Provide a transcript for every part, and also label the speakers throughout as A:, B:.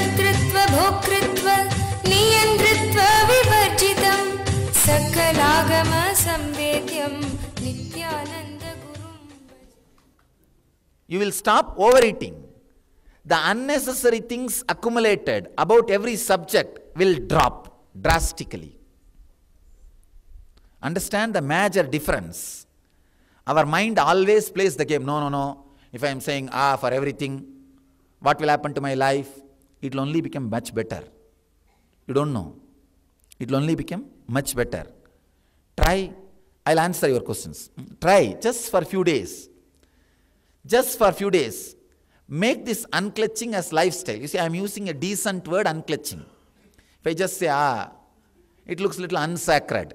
A: कर्तृत्व भोक्तृत्व नियंत्रित्व विवर्जितं सकलागम संवेद्यं नित्यानंद गुरुं.
B: You will stop overeating. The unnecessary things accumulated about every subject will drop drastically. Understand the major difference. Our mind always plays the game. No. If I am saying for everything, what will happen to my life? It will only become much better. You don't know. It will only become much better. Try. I'll answer your questions. Try just for a few days. Just for a few days. Make this unclutching as lifestyle. You see, I am using a decent word, unclutching. If I just say, it looks a little unsacred.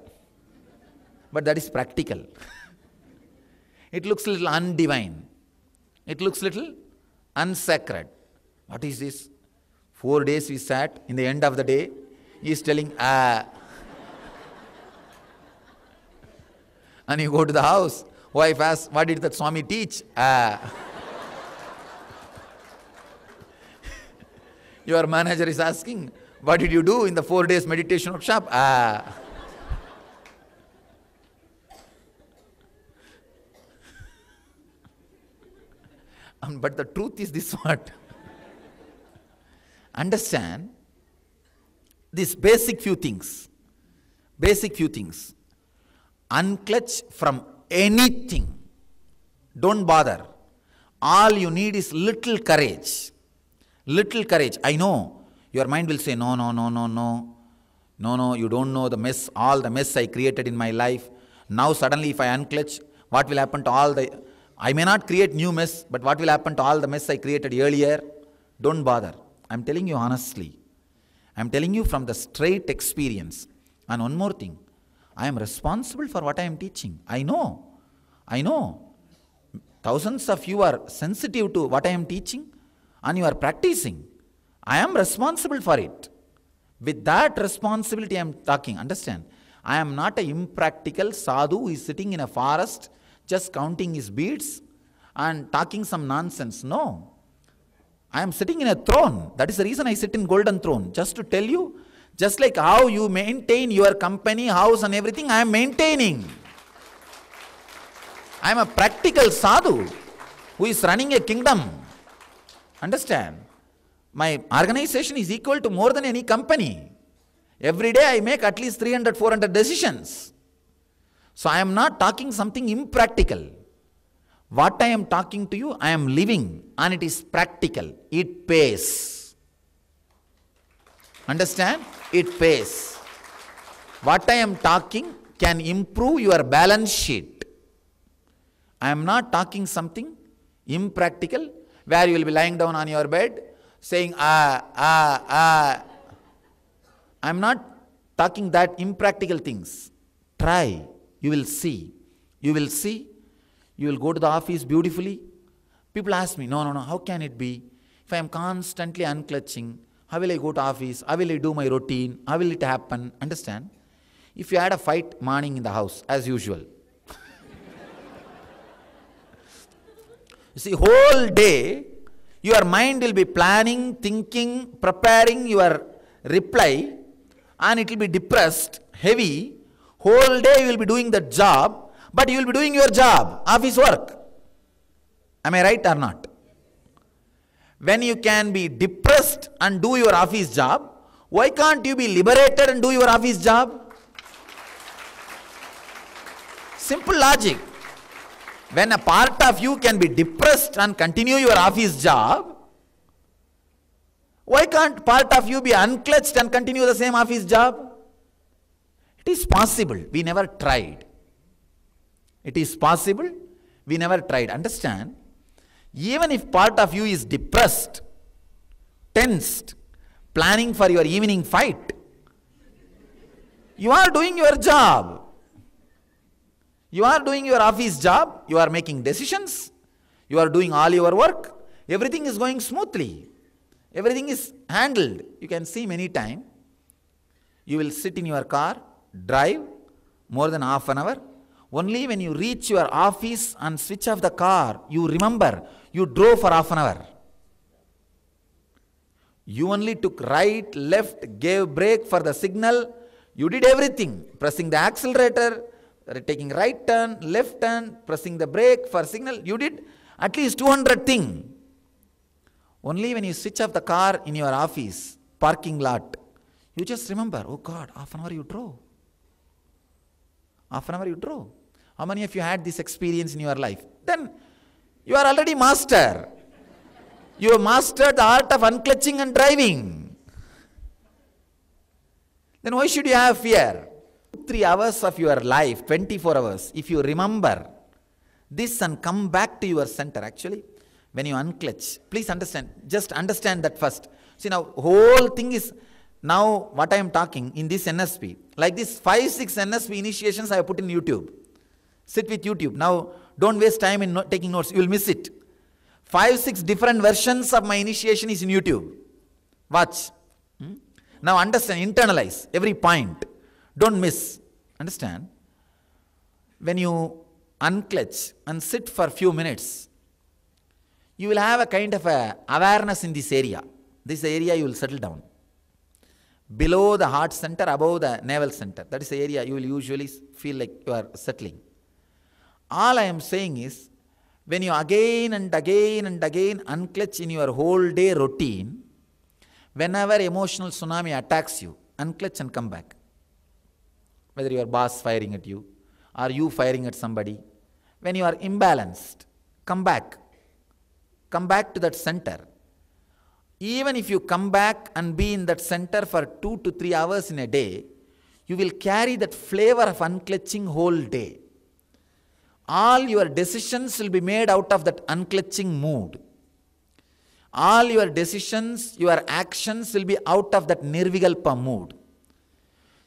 B: But that is practical. It looks a little undivine. It looks a little unsacred. What is this? 4 days we sat. In the end of the day, he is telling, And you go to the house. Wife asks, what did that Swami teach? Your manager is asking, what did you do in the 4 days meditation workshop? But the truth is this what? Understand these basic few things. Basic few things. Unclutch from anything. Don't bother. All you need is little courage. Little courage. I know your mind will say, no, you don't know the mess, all the mess I created in my life. Now suddenly if I unclutch, what will happen to all the, I may not create new mess, but what will happen to all the mess I created earlier? Don't bother. I'm telling you honestly. I'm telling you from the straight experience. And one more thing. I am responsible for what I am teaching. I know. Thousands of you are sensitive to what I am teaching and you are practicing. I am responsible for it. With that responsibility I am talking. Understand? I am not an impractical sadhu who is sitting in a forest just counting his beads and talking some nonsense. No. I am sitting in a throne. That is the reason I sit in golden throne. Just to tell you, just like how you maintain your company, house and everything, I am maintaining. I am a practical sadhu who is running a kingdom. Understand? My organization is equal to more than any company. Every day I make at least 300, 400 decisions. So I am not talking something impractical. What I am talking to you, I am living and it is practical. It pays. Understand? It pays. What I am talking can improve your balance sheet. I am not talking something impractical where you will be lying down on your bed saying, I am not talking that impractical things. Try. You will see. You will see. You will go to the office beautifully. People ask me, no, how can it be? If I am constantly unclutching, how will I go to office? How will I do my routine? How will it happen? Understand? If you had a fight morning in the house, as usual. You see, whole day, your mind will be planning, thinking, preparing your reply, and it will be depressed, heavy. Whole day you will be doing the job, but you will be doing your job, office work. Am I right or not? When you can be depressed and do your office job, why can't you be liberated and do your office job? Simple logic. When a part of you can be depressed and continue your office job, why can't part of you be unclutched and continue the same office job? It is possible. We never tried. It is possible. We never tried. Understand? Even if part of you is depressed, tensed, planning for your evening fight, you are doing your job. You are doing your office job. You are making decisions. You are doing all your work. Everything is going smoothly. Everything is handled. You can see many times. You will sit in your car, drive more than half an hour. Only when you reach your office and switch off the car, you remember you drove for half an hour. You only took right, left, gave brake for the signal. You did everything. Pressing the accelerator, taking right turn, left turn, pressing the brake for signal. You did at least 200 things. Only when you switch off the car in your office, parking lot, you just remember, oh God, half an hour you drove. Half an hour you drove. How many of you had this experience in your life? Then you are already master. You have mastered the art of unclutching and driving. Then why should you have fear? 3 hours of your life, 24 hours, if you remember this and come back to your center, actually, when you unclutch, please understand, just understand that first. See, now, whole thing is, now what I am talking in this NSP, like this 5-6 NSP initiations I have put in YouTube. Sit with YouTube. Now, don't waste time in taking notes, you will miss it. 5-6 different versions of my initiation is in YouTube. Watch. Now understand, internalize every point. Don't miss. Understand? When you unclutch and sit for a few minutes, you will have a kind of a awareness in this area. This area you will settle down. Below the heart center, above the navel center. That is the area you will usually feel like you are settling. All I am saying is, when you again and again and again unclutch in your whole day routine, whenever emotional tsunami attacks you, unclutch and come back. Whether your boss firing at you, or you firing at somebody, when you are imbalanced, come back. Come back to that center. Even if you come back and be in that center for 2 to 3 hours in a day, you will carry that flavor of unclutching whole day. All your decisions will be made out of that unclutching mood. All your decisions, your actions will be out of that Nirvikalpa mood.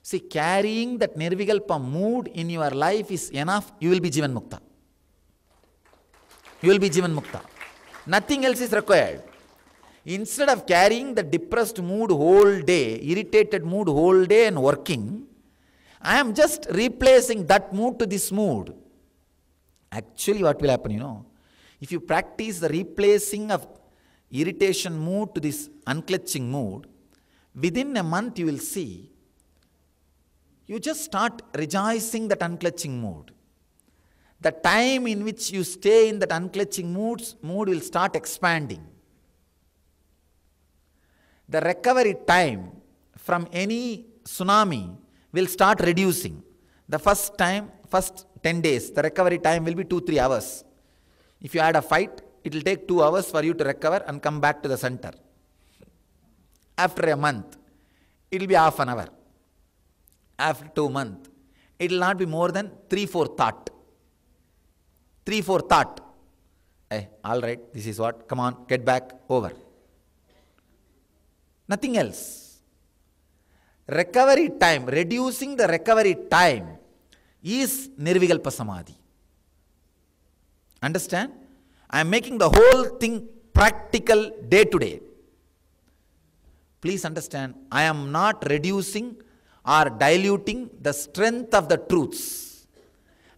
B: See, carrying that Nirvikalpa mood in your life is enough, you will be Jivan Mukta. You will be Jivan Mukta. Nothing else is required. Instead of carrying the depressed mood whole day, irritated mood whole day and working, I am just replacing that mood to this mood. Actually, what will happen, if you practice the replacing of irritation mood to this unclutching mood, within a month you will see, you just start rejoicing that unclutching mood. The time in which you stay in that unclutching mood will start expanding. The recovery time from any tsunami will start reducing. The first 10 days, the recovery time will be 2-3 hours. If you had a fight, it will take 2 hours for you to recover and come back to the center. After a month, it will be half an hour. After 2 months, it will not be more than 3-4 thought. 3-4 thought. Hey, all right, this is what, come on, get back, over. Nothing else. Recovery time, reducing the recovery time is Nirvikalpa Samadhi. Understand? I am making the whole thing practical day to day. Please understand, I am not reducing or diluting the strength of the truths.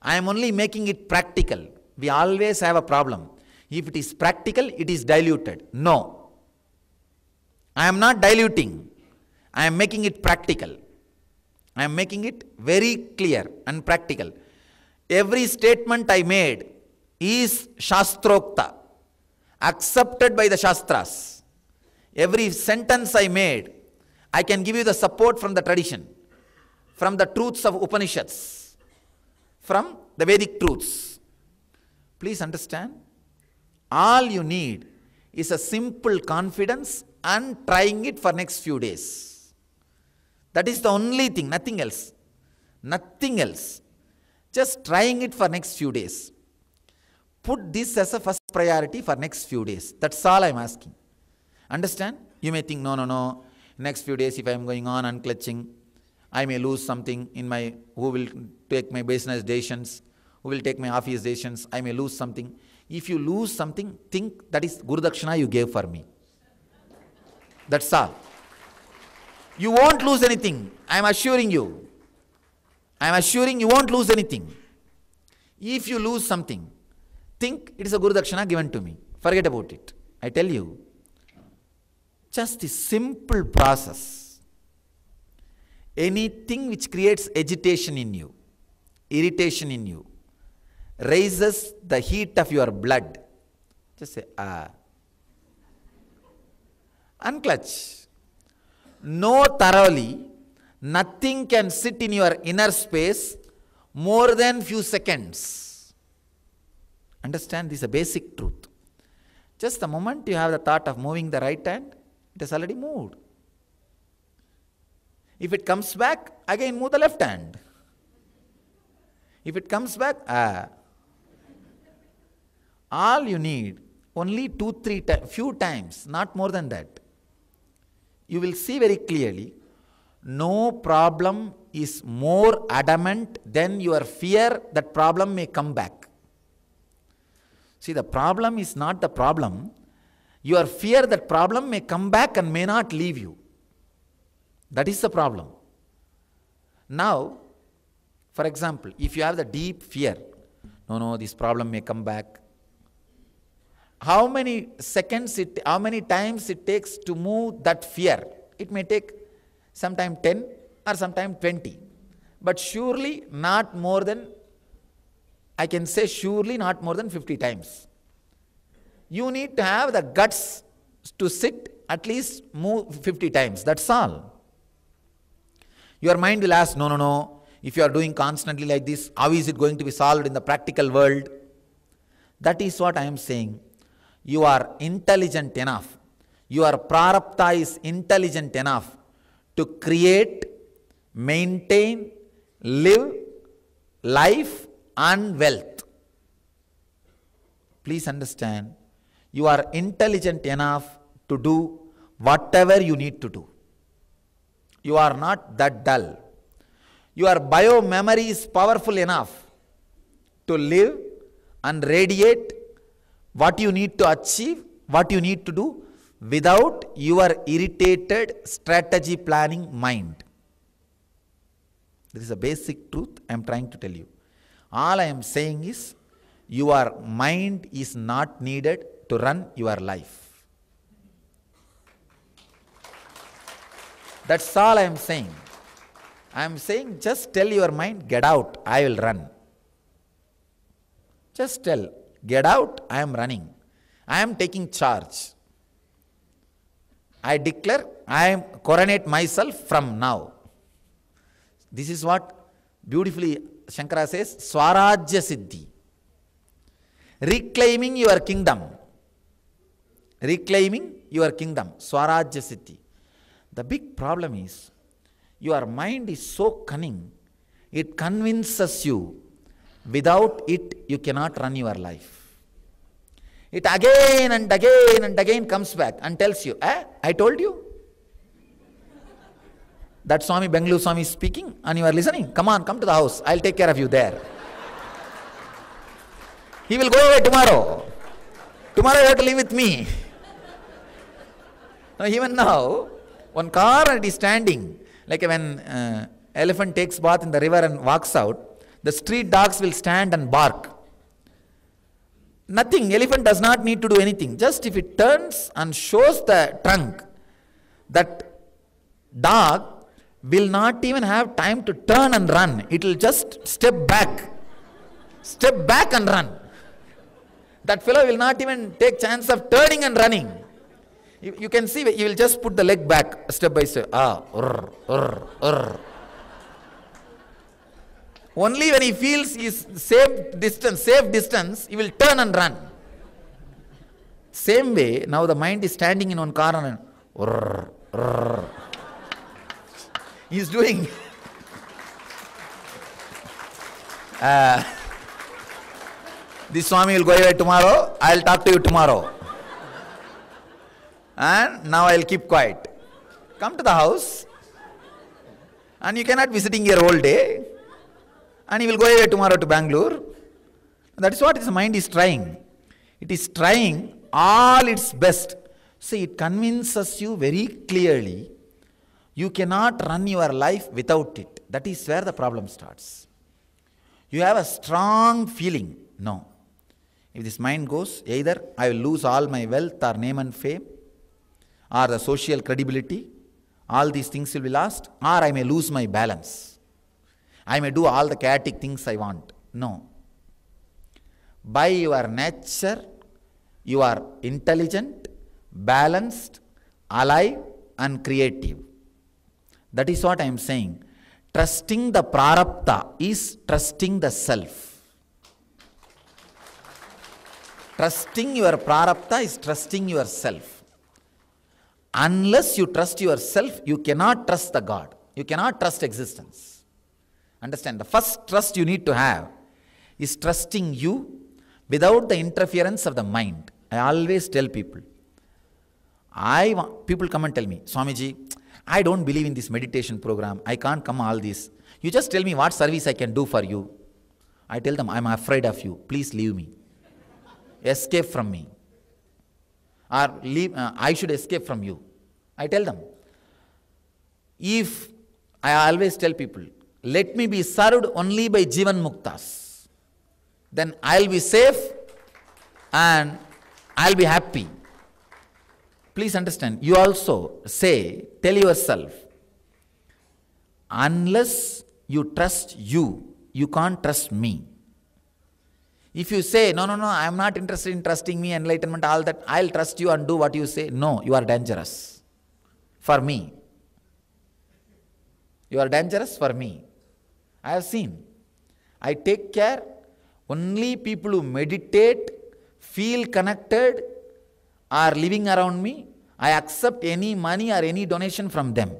B: I am only making it practical. We always have a problem. If it is practical, it is diluted. No. I am not diluting. I am making it practical. I am making it very clear and practical. Every statement I made is Shastrokta, accepted by the Shastras. Every sentence I made, I can give you the support from the tradition, from the truths of Upanishads, from the Vedic truths. Please understand, all you need is a simple confidence and trying it for next few days. That is the only thing, nothing else. Nothing else. Just trying it for next few days. Put this as a first priority for next few days. That's all I am asking. Understand? You may think, no. Next few days if I am going on unclutching, I may lose something in my, who will take my business decisions, who will take my office decisions, I may lose something. If you lose something, think that is Guru Dakshina you gave for me. That's all. You won't lose anything. I am assuring you. I am assuring you won't lose anything. If you lose something, think it is a Guru Dakshina given to me. Forget about it. I tell you. Just the simple process. Anything which creates agitation in you, irritation in you, raises the heat of your blood. Just say, ah. Unclutch. Know thoroughly, nothing can sit in your inner space more than few seconds. Understand, this is a basic truth. Just the moment you have the thought of moving the right hand, it has already moved. If it comes back, again move the left hand. If it comes back, all you need, only 2-3 few times, not more than that. You will see very clearly, no problem is more adamant than your fear that problem may come back. See, the problem is not the problem. Your fear that problem may come back and may not leave you. That is the problem. Now, for example, if you have the deep fear, no, this problem may come back. How many times it takes to move that fear? It may take sometime 10 or sometime 20. But surely not more than, I can say surely not more than 50 times. You need to have the guts to sit, at least move 50 times. That's all. Your mind will ask, no. If you are doing constantly like this, how is it going to be solved in the practical world? That is what I am saying. You are intelligent enough. Your prarabdha is intelligent enough to create, maintain, live life and wealth. Please understand, you are intelligent enough to do whatever you need to do. You are not that dull. Your bio-memory is powerful enough to live and radiate what you need to achieve, what you need to do without your irritated strategy planning mind. This is a basic truth I am trying to tell you. All I am saying is, your mind is not needed to run your life. That's all I am saying. I am saying, just tell your mind, get out, I will run. Just tell, get out, I am running. I am taking charge. I declare, I am coronate myself from now. This is what beautifully Shankara says, Swarajya Siddhi. Reclaiming your kingdom. Reclaiming your kingdom. Swarajya Siddhi. The big problem is, your mind is so cunning, it convinces you, without it you cannot run your life. It again and again and again comes back and tells you, I told you. That Swami Bengaluru Swami is speaking and you are listening. Come on, come to the house. I'll take care of you there. He will go away tomorrow. Tomorrow you have to live with me. Now, even now, one car is standing. Like when elephant takes bath in the river and walks out, the street dogs will stand and bark. Nothing. Elephant does not need to do anything. Just if it turns and shows the trunk, that dog will not even have time to turn and run. It will just step back and run. That fellow will not even take chance of turning and running. You can see, he will just put the leg back step by step. Only when he feels he is safe distance, he will turn and run. Same way, now the mind is standing in one corner and he is doing. This Swami will go away tomorrow, I will talk to you tomorrow. And now I will keep quiet. Come to the house, and you cannot be sitting here all day, and he will go away tomorrow to Bangalore. That is what his mind is trying. It is trying all its best. See, it convinces you very clearly, you cannot run your life without it. That is where the problem starts. You have a strong feeling, no. If this mind goes, either I will lose all my wealth or name and fame, or the social credibility, all these things will be lost, or I may lose my balance. I may do all the chaotic things I want. No. By your nature, you are intelligent, balanced, alive, and creative. That is what I am saying. Trusting the prarabdha is trusting the self. Trusting your prarabdha is trusting yourself. Unless you trust yourself, you cannot trust the God. You cannot trust existence. Understand? The first trust you need to have is trusting you without the interference of the mind. I always tell people, people come and tell me, Swamiji, I don't believe in this meditation program. I can't come all this. You just tell me what service I can do for you. I tell them, I'm afraid of you. Please leave me. Escape from me. Or I should escape from you. I tell them. I always tell people, let me be served only by Jivan Muktas. Then I'll be safe and I'll be happy. Please understand, you also tell yourself, unless you trust you, you can't trust me. If you say, no, I am not interested in trusting me, enlightenment, all that, I'll trust you and do what you say. No, you are dangerous for me. You are dangerous for me. I have seen. I take care only people who meditate, feel connected, are living around me. I accept any money or any donation from them.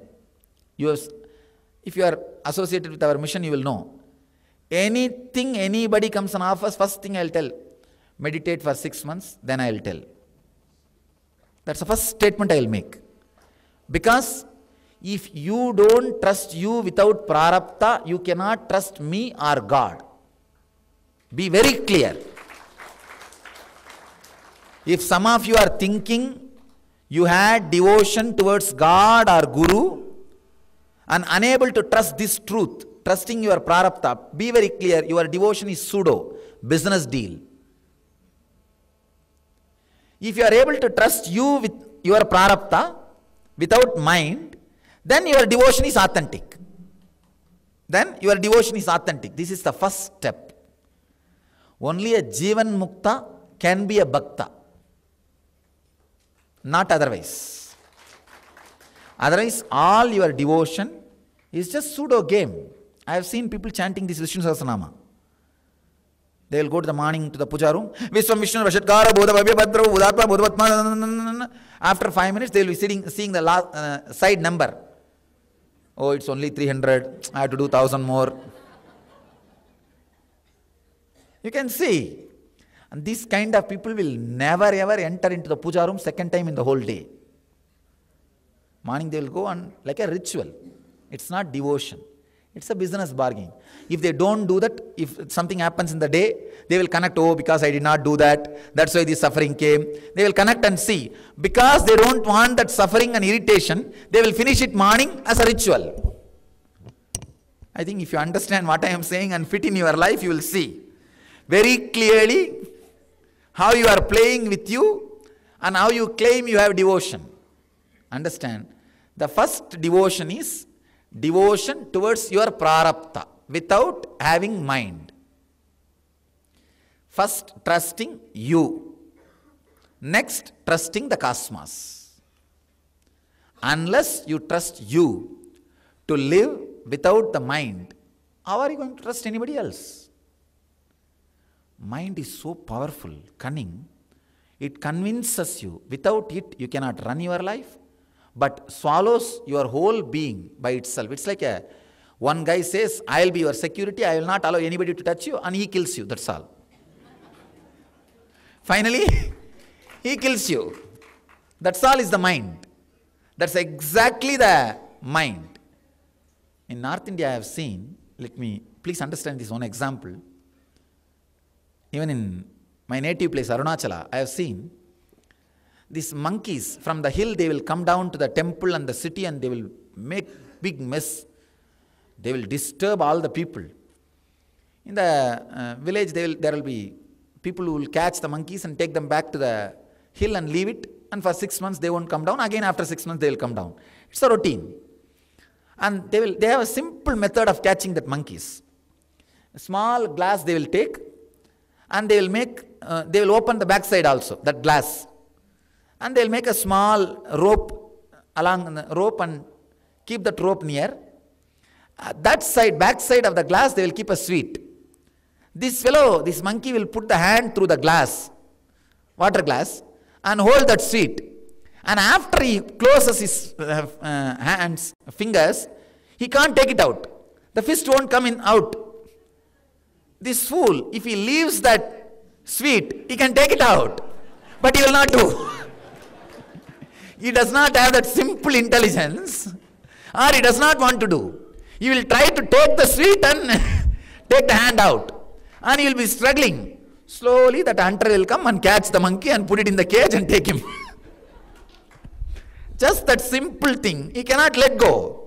B: If you are associated with our mission, you will know. Anything anybody comes and offers, first thing I will tell, meditate for 6 months, then I will tell. That's the first statement I will make. Because if you don't trust you without prarabdha, you cannot trust me or God. Be very clear. If some of you are thinking you had devotion towards God or Guru and unable to trust this truth, trusting your prarabdha, be very clear, your devotion is pseudo, business deal. If you are able to trust you with your prarabdha without mind, then your devotion is authentic. This is the first step. Only a Jivan Mukta can be a Bhakta. Not otherwise. Otherwise, all your devotion is just pseudo game. I have seen people chanting this Vishnu Sahasranama. They will go to the morning to the puja room. Vishwam Vishnu Vashatkara Bodha Bhavya Bhadra Udatma Bodhavatma. After 5 minutes, they will be seeing the last, side number. Oh, it's only 300. I have to do 1,000 more. You can see. And this kind of people will never ever enter into the puja room second time in the whole day. Morning they will go on like a ritual. It's not devotion. It's a business bargain. If they don't do that, if something happens in the day, they will connect, oh, because I did not do that, that's why this suffering came. They will connect and see. Because they don't want that suffering and irritation, they will finish it morning as a ritual. I think if you understand what I am saying and fit in your life, you will see very clearly how you are playing with you and how you claim you have devotion. Understand? The first devotion is devotion towards your prarabdha without having mind. First, trusting you. Next, trusting the cosmos. Unless you trust you to live without the mind, how are you going to trust anybody else? Mind is so powerful, cunning. It convinces you. Without it, you cannot run your life, but swallows your whole being by itself. It's like one guy says, I'll be your security, I will not allow anybody to touch you, and he kills you, that's all. Finally, he kills you. That's all is the mind. That's exactly the mind. In North India, I have seen, please understand this one example. Even in my native place, Arunachala, I have seen these monkeys from the hill, they will come down to the temple and the city and they will make big mess. They will disturb all the people. In the village, there will be people who will catch the monkeys and take them back to the hill and leave it and for 6 months they won't come down. Again after 6 months they will come down. It's a routine. And they have a simple method of catching that monkeys. A small glass they will take, and they will open the backside also, that glass. And they will make a small rope along the rope and keep that rope near. That side, backside of the glass, they will keep a sweet. This monkey will put the hand through the glass, water glass, and hold that sweet. And after he closes his fingers, he can't take it out. The fist won't come out. This fool, if he leaves that sweet, he can take it out. But he will not do. He does not have that simple intelligence, or he does not want to do. He will try to take the sweet and take the hand out. And he will be struggling. Slowly that hunter will come and catch the monkey and put it in the cage and take him. Just that simple thing, he cannot let go.